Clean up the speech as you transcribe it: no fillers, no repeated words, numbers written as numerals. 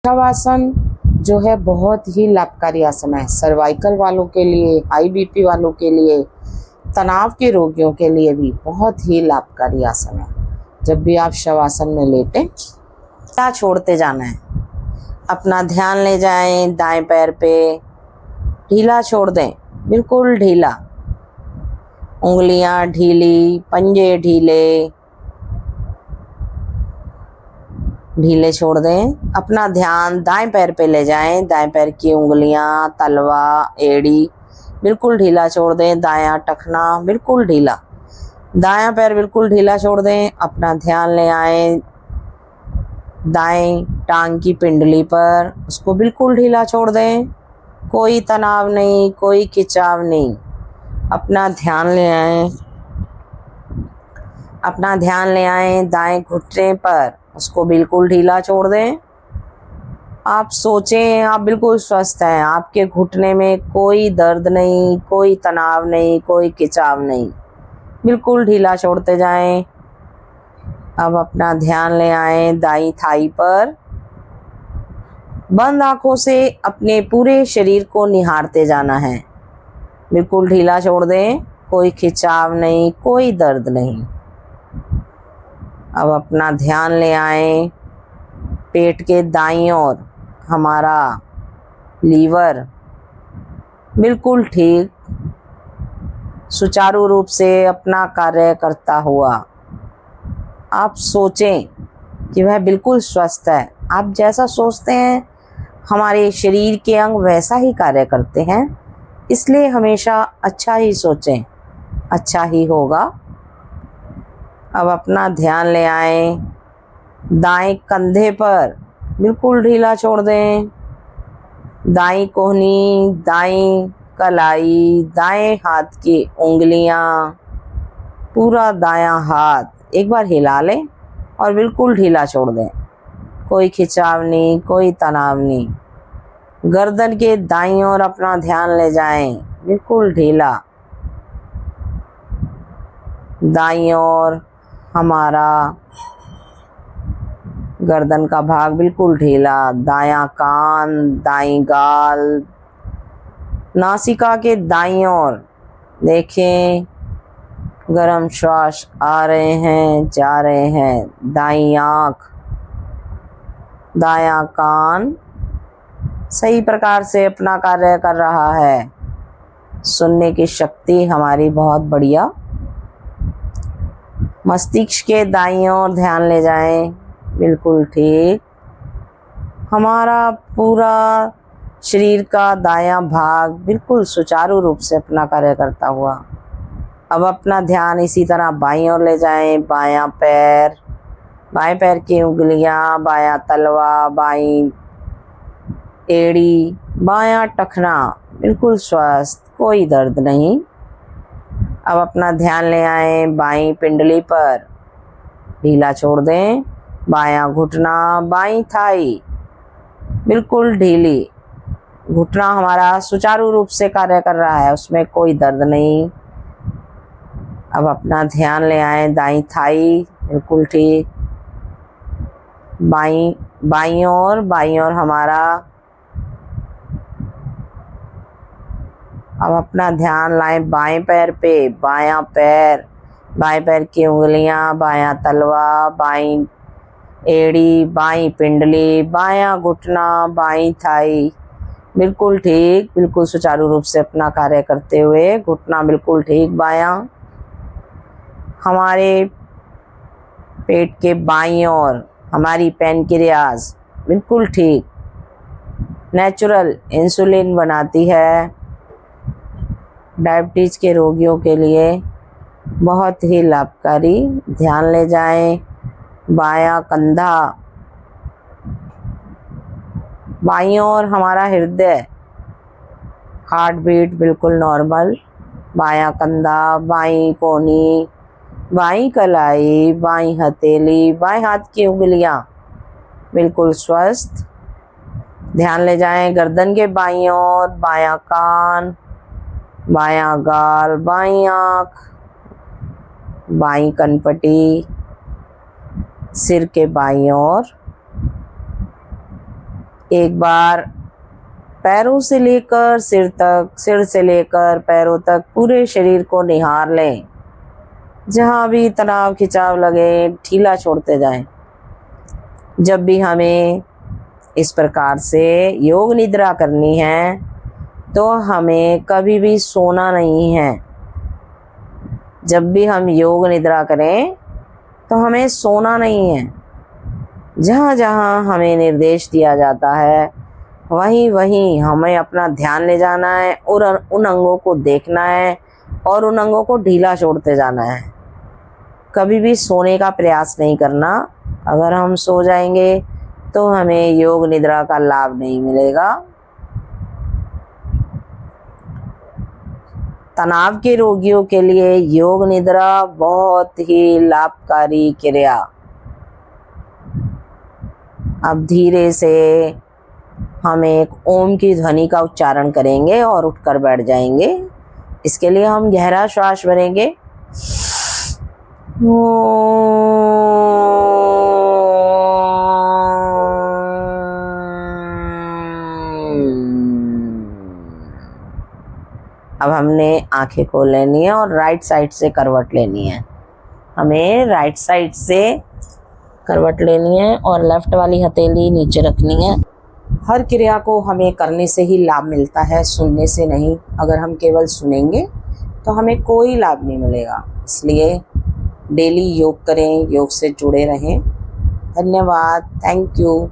शवासन जो है बहुत ही लाभकारी आसन है। सर्वाइकल वालों के लिए, हाई बीपी वालों के लिए, तनाव के रोगियों के लिए भी बहुत ही लाभकारी आसन है। जब भी आप शवासन में लेटें, क्या छोड़ते जाना है, अपना ध्यान ले जाएं दाएं पैर पे, ढीला छोड़ दें, बिल्कुल ढीला, उंगलियां ढीली, पंजे ढीले ढीले छोड़ दें। अपना ध्यान दाएं पैर पे ले जाएं, दाएं पैर की उंगलियां, तलवा, एड़ी बिल्कुल ढीला छोड़ दें। दायां टखना बिल्कुल ढीला, दायां पैर बिल्कुल ढीला छोड़ दें। अपना ध्यान ले आए दाएं टांग की पिंडली पर, उसको बिल्कुल ढीला छोड़ दें। कोई तनाव नहीं, कोई खिंचाव नहीं। अपना ध्यान ले आए दाएं घुटने पर, उसको बिल्कुल ढीला छोड़ दें। आप सोचें आप बिल्कुल स्वस्थ हैं, आपके घुटने में कोई दर्द नहीं, कोई तनाव नहीं, कोई खिंचाव नहीं, बिल्कुल ढीला छोड़ते जाएं। अब अपना ध्यान ले आए दाईं थाई पर, बंद आंखों से अपने पूरे शरीर को निहारते जाना है, बिल्कुल ढीला छोड़ दें। कोई खिंचाव नहीं, कोई दर्द नहीं। अब अपना ध्यान ले आए पेट के दाईं ओर, हमारा लीवर बिल्कुल ठीक सुचारू रूप से अपना कार्य करता हुआ। आप सोचें कि वह बिल्कुल स्वस्थ है। आप जैसा सोचते हैं हमारे शरीर के अंग वैसा ही कार्य करते हैं, इसलिए हमेशा अच्छा ही सोचें, अच्छा ही होगा। अब अपना ध्यान ले आए दाएं कंधे पर, बिल्कुल ढीला छोड़ दें। दाईं कोहनी, दाईं कलाई, दाएं हाथ की उंगलियां, पूरा दायां हाथ एक बार हिला लें और बिल्कुल ढीला छोड़ दें। कोई खिंचाव नहीं, कोई तनाव नहीं। गर्दन के दाईं ओर अपना ध्यान ले जाएं, बिल्कुल ढीला। दाईं ओर हमारा गर्दन का भाग बिल्कुल ढीला। दायां कान, दाईं गाल, नासिका के दाईं ओर देखें, गर्म श्वास आ रहे हैं, जा रहे हैं। दाईं आँख, दायां कान सही प्रकार से अपना कार्य कर रहा है। सुनने की शक्ति हमारी बहुत बढ़िया। मस्तिष्क के दाईं ओर ध्यान ले जाएं, बिल्कुल ठीक। हमारा पूरा शरीर का दायां भाग बिल्कुल सुचारू रूप से अपना कार्य करता हुआ। अब अपना ध्यान इसी तरह बाईं ओर ले जाएं। बायां पैर, बाएं पैर की उंगलियां, बायां तलवा, बाईं एड़ी, बायां टखना बिल्कुल स्वस्थ, कोई दर्द नहीं। अब अपना ध्यान ले आए बाईं पिंडली पर, ढीला छोड़ दें। बायां घुटना, बाईं थाई बिल्कुल ढीली। घुटना हमारा सुचारू रूप से कार्य कर रहा है, उसमें कोई दर्द नहीं। अब अपना ध्यान ले आए दाईं थाई, बिल्कुल ठीक। बाईं ओर हमारा, अब अपना ध्यान लाएं बाएं पैर पे। बायां पैर, बाएं पैर की उंगलियां, बायां तलवा, बाईं एड़ी, बाईं पिंडली, बायां घुटना, बाईं थाई बिल्कुल ठीक, बिल्कुल सुचारू रूप से अपना कार्य करते हुए। घुटना बिल्कुल ठीक बायां। हमारे पेट के बाईं ओर हमारी पैनक्रियाज बिल्कुल ठीक, नेचुरल इंसुलिन बनाती है। डायबिटीज के रोगियों के लिए बहुत ही लाभकारी। ध्यान ले जाएं बायां कंधा, बाईं ओर हमारा हृदय, हार्ट बीट बिल्कुल नॉर्मल। बायां कंधा, बाईं कोहनी, बाईं कलाई, बाईं हथेली, बाएं हाथ की उंगलियां बिल्कुल स्वस्थ। ध्यान ले जाएं गर्दन के बाईं ओर, बायां कान, बायां गाल, बाईं आँख, बाईं कनपटी, सिर के बाईं ओर। एक बार पैरों से लेकर सिर तक, सिर से लेकर पैरों तक पूरे शरीर को निहार लें। जहाँ भी तनाव खिंचाव लगे ढीला छोड़ते जाएं। जब भी हमें इस प्रकार से योग निद्रा करनी है तो हमें कभी भी सोना नहीं है। जब भी हम योग निद्रा करें तो हमें सोना नहीं है। जहाँ जहाँ हमें निर्देश दिया जाता है वहीं वहीं हमें अपना ध्यान ले जाना है और उन अंगों को देखना है और उन अंगों को ढीला छोड़ते जाना है। कभी भी सोने का प्रयास नहीं करना। अगर हम सो जाएंगे तो हमें योग निद्रा का लाभ नहीं मिलेगा। तनाव के रोगियों के लिए योग निद्रा बहुत ही लाभकारी क्रिया। अब धीरे से हम एक ओम की ध्वनि का उच्चारण करेंगे और उठकर बैठ जाएंगे। इसके लिए हम गहरा श्वास भरेंगे। अब हमने आंखें खोल लेनी है और राइट साइड से करवट लेनी है। हमें राइट साइड से करवट लेनी है और लेफ्ट वाली हथेली नीचे रखनी है। हर क्रिया को हमें करने से ही लाभ मिलता है, सुनने से नहीं। अगर हम केवल सुनेंगे तो हमें कोई लाभ नहीं मिलेगा। इसलिए डेली योग करें, योग से जुड़े रहें। धन्यवाद। Thank you.